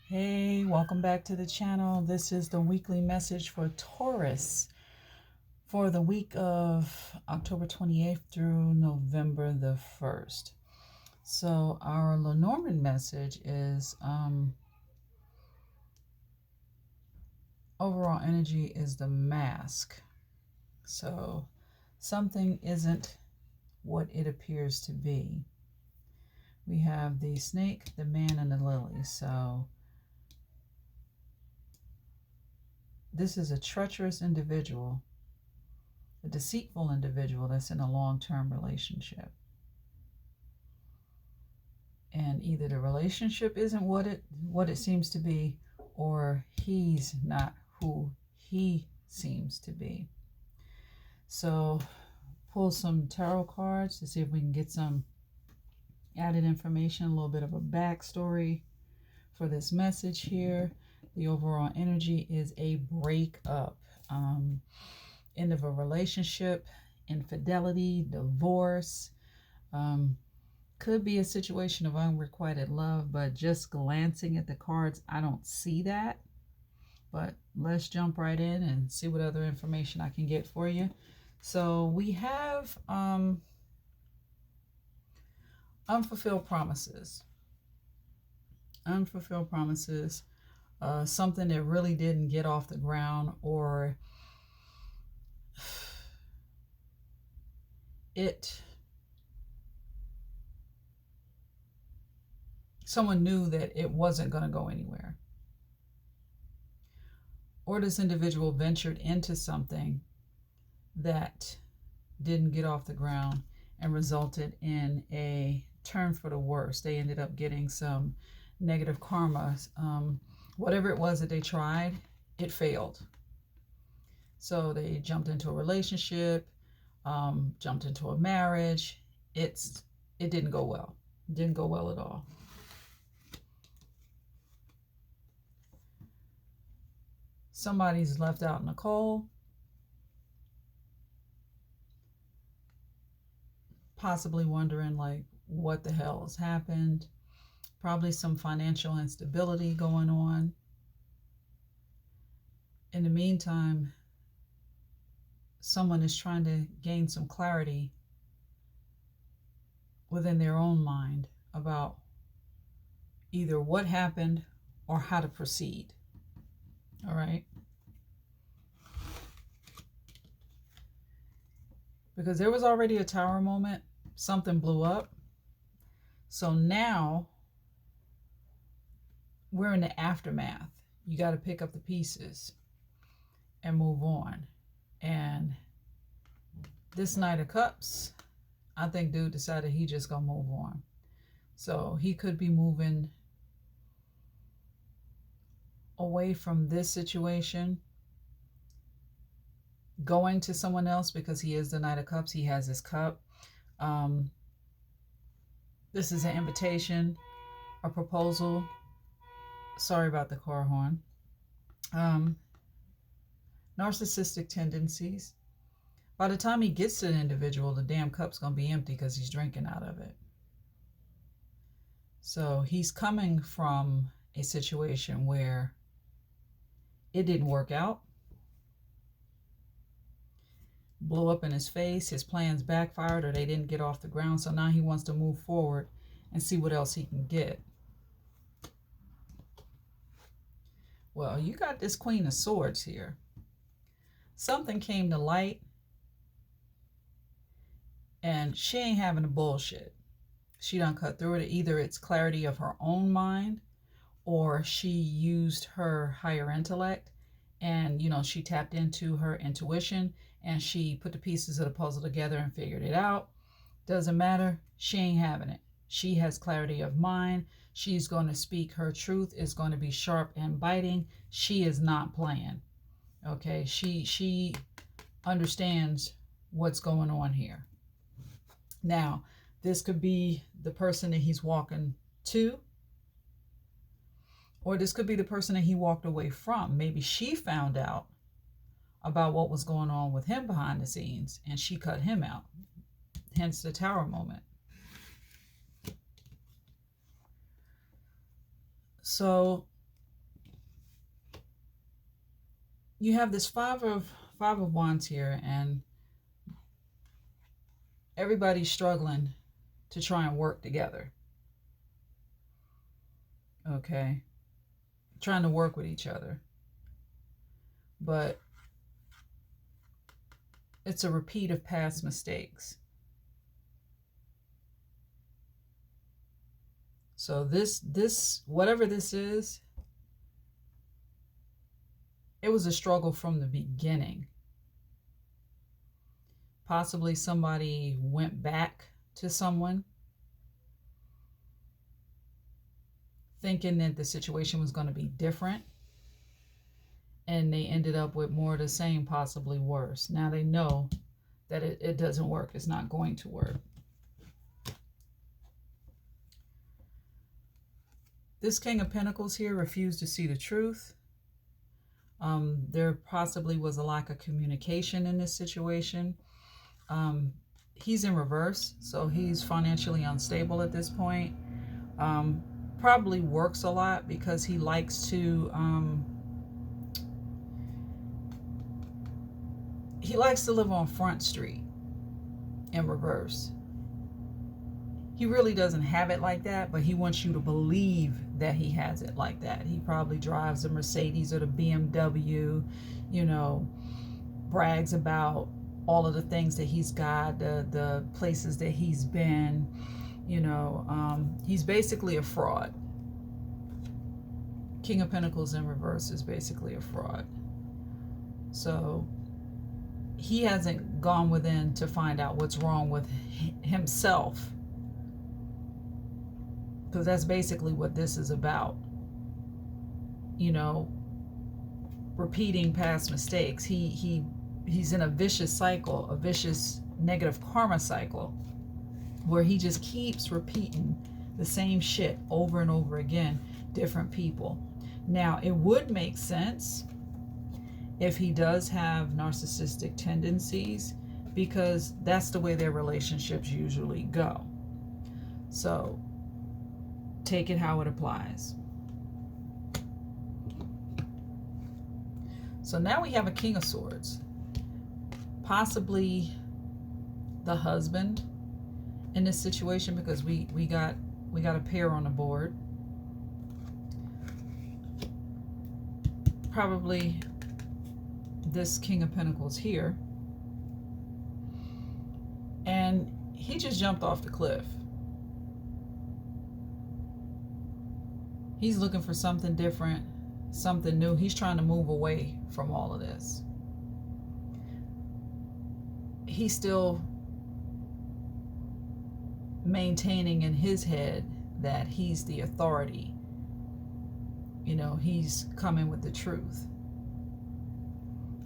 Hey, welcome back to the channel. This is the weekly message for Taurus for the week of October 28th through November the 1st. So our Lenormand message is overall energy is the mask. So something isn't what it appears to be. We have the snake, the man, and the lily. So this is a treacherous individual, a deceitful individual that's in a long-term relationship. And either the relationship isn't what it seems to be, or he's not who he seems to be. So pull some tarot cards to see if we can get some added information, a little bit of a backstory for this message here. The overall energy is a breakup, end of a relationship, infidelity, divorce. Could be a situation of unrequited love, but just glancing at the cards, I don't see that. But let's jump right in and see what other information I can get for you. So we have unfulfilled promises. Unfulfilled promises. Something that really didn't get off the ground, or someone knew that it wasn't going to go anywhere. Or this individual ventured into something that didn't get off the ground and resulted in a turn for the worse. They ended up getting some negative karma. Whatever it was that they tried, it failed. So they jumped into a relationship, jumped into a marriage. It didn't go well. It didn't go well at all. Somebody's left out in the cold. Possibly wondering, like, what the hell has happened. Probably some financial instability going on. In the meantime, someone is trying to gain some clarity within their own mind about either what happened or how to proceed. All right? Because there was already a tower moment. Something blew up. So now we're in the aftermath. You got to pick up the pieces and move on. And this Knight of Cups, I think dude decided he just gonna move on. So he could be moving away from this situation, going to someone else, because he is the Knight of Cups. He has his cup. This is an invitation, a proposal. Sorry about the car horn. Narcissistic tendencies. By the time he gets to the individual, the damn cup's going to be empty because he's drinking out of it. So he's coming from a situation where it didn't work out. Blew up in his face. His plans backfired, or they didn't get off the ground. So now he wants to move forward and see what else he can get. Well, you got this Queen of Swords here. Something came to light, and she ain't having the bullshit. She done cut through it. Either it's clarity of her own mind, or she used her higher intellect, and she tapped into her intuition and she put the pieces of the puzzle together and figured it out. Doesn't matter. She ain't having it. She has clarity of mind. She's going to speak her truth. It's going to be sharp and biting. She is not playing. Okay, she understands what's going on here. Now, this could be the person that he's walking to, or this could be the person that he walked away from. Maybe she found out about what was going on with him behind the scenes, and she cut him out. Hence the tower moment. So you have this five of wands here, and everybody's struggling to try and work together. Okay, trying to work with each other, but it's a repeat of past mistakes. So this whatever this is, it was a struggle from the beginning. Possibly somebody went back to someone thinking that the situation was going to be different, and they ended up with more of the same, possibly worse. Now they know that it doesn't work. It's not going to work. This King of Pentacles here refused to see the truth. There possibly was a lack of communication in this situation. He's in reverse, so he's financially unstable at this point. Probably works a lot because he likes to live on Front Street in reverse. He really doesn't have it like that, but he wants you to believe that he has it like that. He probably drives a Mercedes or the BMW, brags about all of the things that he's got, the places that he's been. He's basically a fraud. King of Pentacles in reverse is basically a fraud. So he hasn't gone within to find out what's wrong with himself, because that's basically what this is about. Repeating past mistakes. He's in a vicious cycle, a vicious negative karma cycle, where he just keeps repeating the same shit over and over again, different people. Now, it would make sense if he does have narcissistic tendencies, because that's the way their relationships usually go. So take it how it applies. So now we have a King of Swords, possibly the husband in this situation, because we got a pair on the board. Probably this King of Pentacles here, and he just jumped off the cliff. He's looking for something different, something new. He's trying to move away from all of this. He's still maintaining in his head that he's the authority. He's coming with the truth.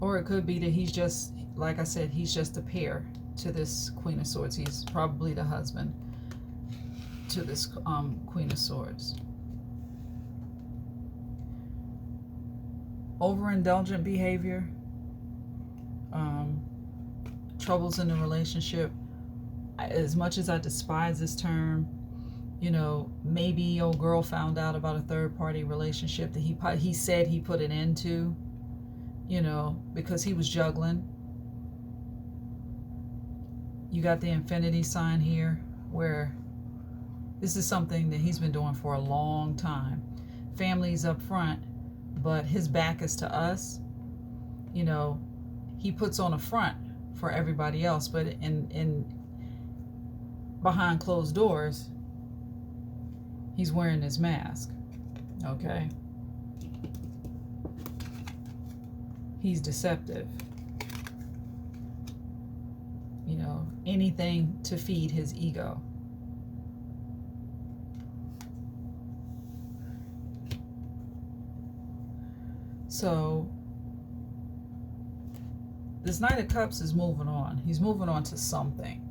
Or it could be that he's just, like I said, he's just a pair to this Queen of Swords. He's probably the husband to this Queen of Swords. Overindulgent behavior, troubles in the relationship. As much as I despise this term, maybe old girl found out about a third-party relationship that he said he put an end to, because he was juggling. You got the infinity sign here, where this is something that he's been doing for a long time. Family's up front, but his back is to us. He puts on a front for everybody else, but in behind closed doors, he's wearing his mask. Okay? He's deceptive. Anything to feed his ego. So this Knight of Cups is moving on. He's moving on to something.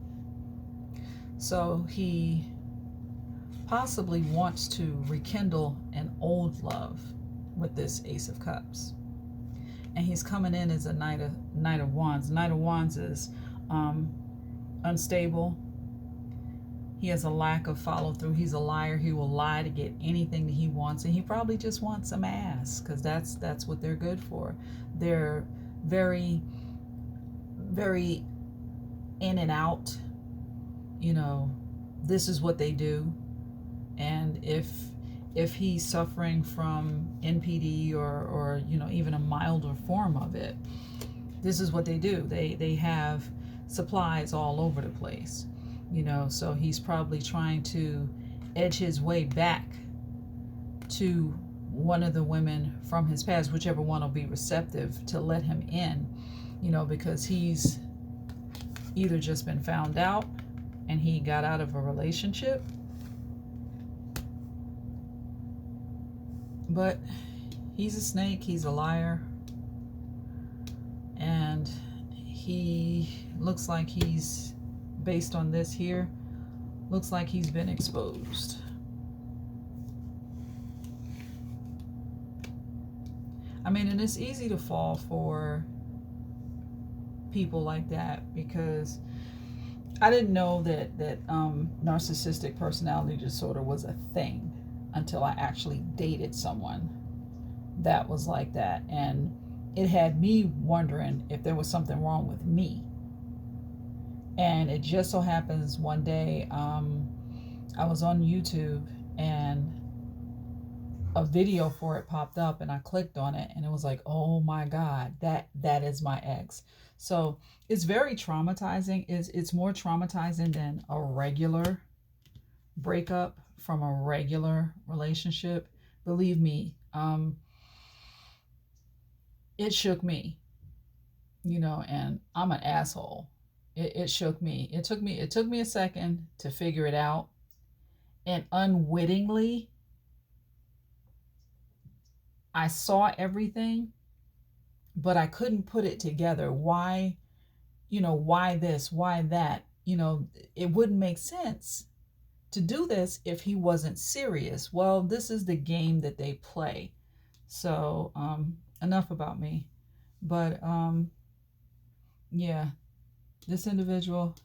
So he possibly wants to rekindle an old love with this Ace of Cups. And he's coming in as a Knight of Wands. Knight of Wands is unstable. He has a lack of follow through. He's a liar. He will lie to get anything that he wants, and he probably just wants some ass, because that's what they're good for. They're very, very in and out. You know, this is what they do. And if he's suffering from NPD or even a milder form of it, this is what they do. They have supplies all over the place. So he's probably trying to edge his way back to one of the women from his past, whichever one will be receptive to let him in, because he's either just been found out and he got out of a relationship, but he's a snake, he's a liar, and he looks like he's, based on this here, looks like he's been exposed. I mean, and it's easy to fall for people like that, because I didn't know that narcissistic personality disorder was a thing until I actually dated someone that was like that, and it had me wondering if there was something wrong with me. And it just so happens one day, I was on YouTube and a video for it popped up, and I clicked on it, and it was like, oh my God, that is my ex. So it's very traumatizing. It's more traumatizing than a regular breakup from a regular relationship. Believe me, it shook me, and I'm an asshole. It shook me. It took me a second to figure it out, and unwittingly I saw everything, but I couldn't put it together. Why, why this, why that? It wouldn't make sense to do this if he wasn't serious. Well, this is the game that they play. So, enough about me. But, yeah, this individual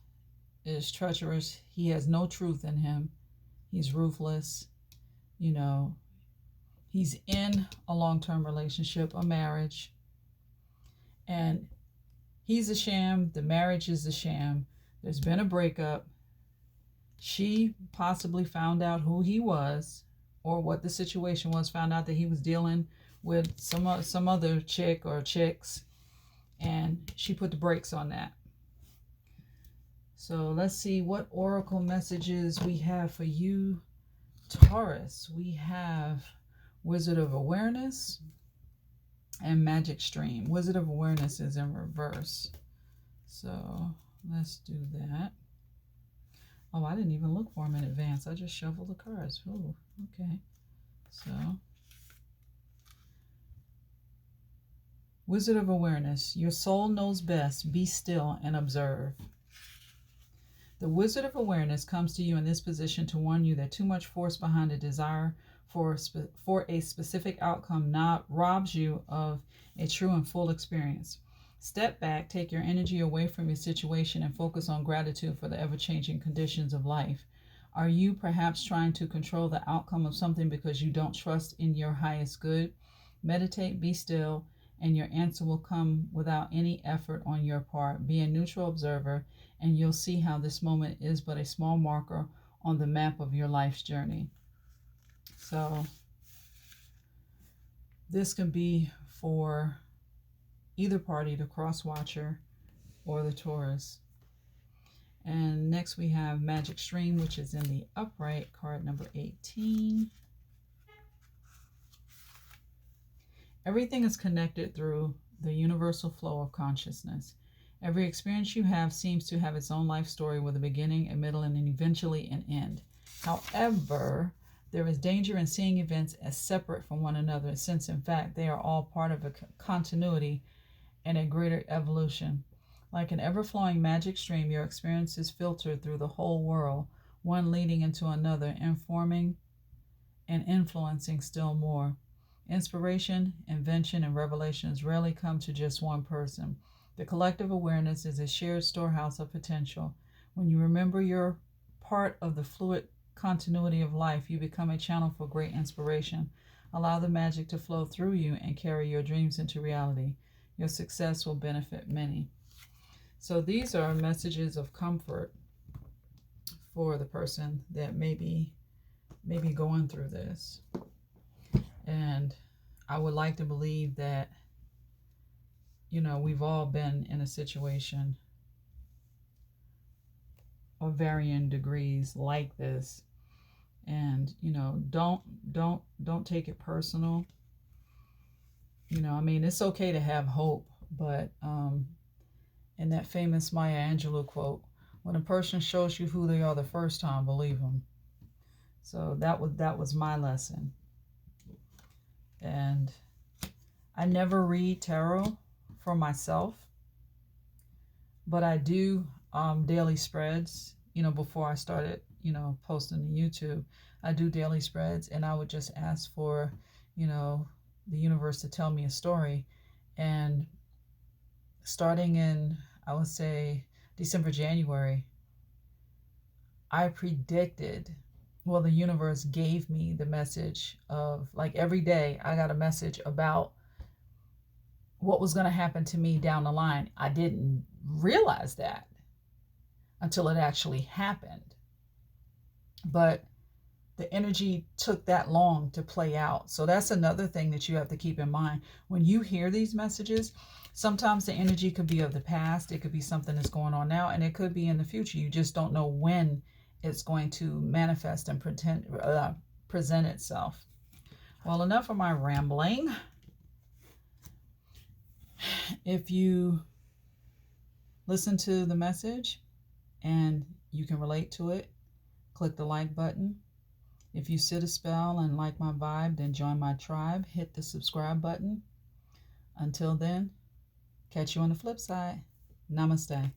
is treacherous. He has no truth in him. He's ruthless. He's in a long-term relationship, a marriage, and he's a sham. The marriage is a sham. There's been a breakup. She possibly found out who he was or what the situation was, found out that he was dealing with some other chick or chicks, and she put the brakes on that. So let's see what oracle messages we have for you, Taurus. We have Wizard of Awareness and Magic Stream. Wizard of Awareness is in reverse. So let's do that. Oh, I didn't even look for them in advance. I just shuffled the cards. Oh, okay. So, Wizard of Awareness. Your soul knows best. Be still and observe. The Wizard of Awareness comes to you in this position to warn you that too much force behind a desire for a specific outcome robs you of a true and full experience. Step back, take your energy away from your situation, and focus on gratitude for the ever-changing conditions of life. Are you perhaps trying to control the outcome of something because you don't trust in your highest good? Meditate, be still, and your answer will come without any effort on your part. Be a neutral observer, and you'll see how this moment is but a small marker on the map of your life's journey. So this can be for either party, the cross watcher or the Taurus. And next we have Magic Stream, which is in the upright, card number 18. Everything is connected through the universal flow of consciousness. Every experience you have seems to have its own life story with a beginning, a middle, and eventually an end. However, there is danger in seeing events as separate from one another, since in fact they are all part of a continuity and a greater evolution. Like an ever-flowing magic stream, your experiences filter through the whole world, one leading into another, informing and influencing still more. Inspiration, invention, and revelations rarely come to just one person. The collective awareness is a shared storehouse of potential. When you remember your part of the fluid continuity of life. You become a channel for great inspiration. Allow the magic to flow through you and carry your dreams into reality. Your success will benefit many. So these are messages of comfort for the person that may be going through this. And I would like to believe that, we've all been in a situation of varying degrees like this. And, don't take it personal. It's okay to have hope, but in that famous Maya Angelou quote, when a person shows you who they are the first time, believe them. So that was my lesson. And I never read tarot for myself, but I do daily spreads. Before I started, posting to YouTube, I do daily spreads, and I would just ask for, the universe to tell me a story. And starting in, I would say, December, January, I predicted, the universe gave me the message of, like, every day I got a message about what was going to happen to me down the line. I didn't realize that until it actually happened. But the energy took that long to play out. So that's another thing that you have to keep in mind. When you hear these messages, sometimes the energy could be of the past. It could be something that's going on now, and it could be in the future. You just don't know when it's going to manifest and present itself. Well, enough of my rambling. If you listen to the message and you can relate to it, click the like button. If you sit a spell and like my vibe, then join my tribe. Hit the subscribe button. Until then, catch you on the flip side. Namaste.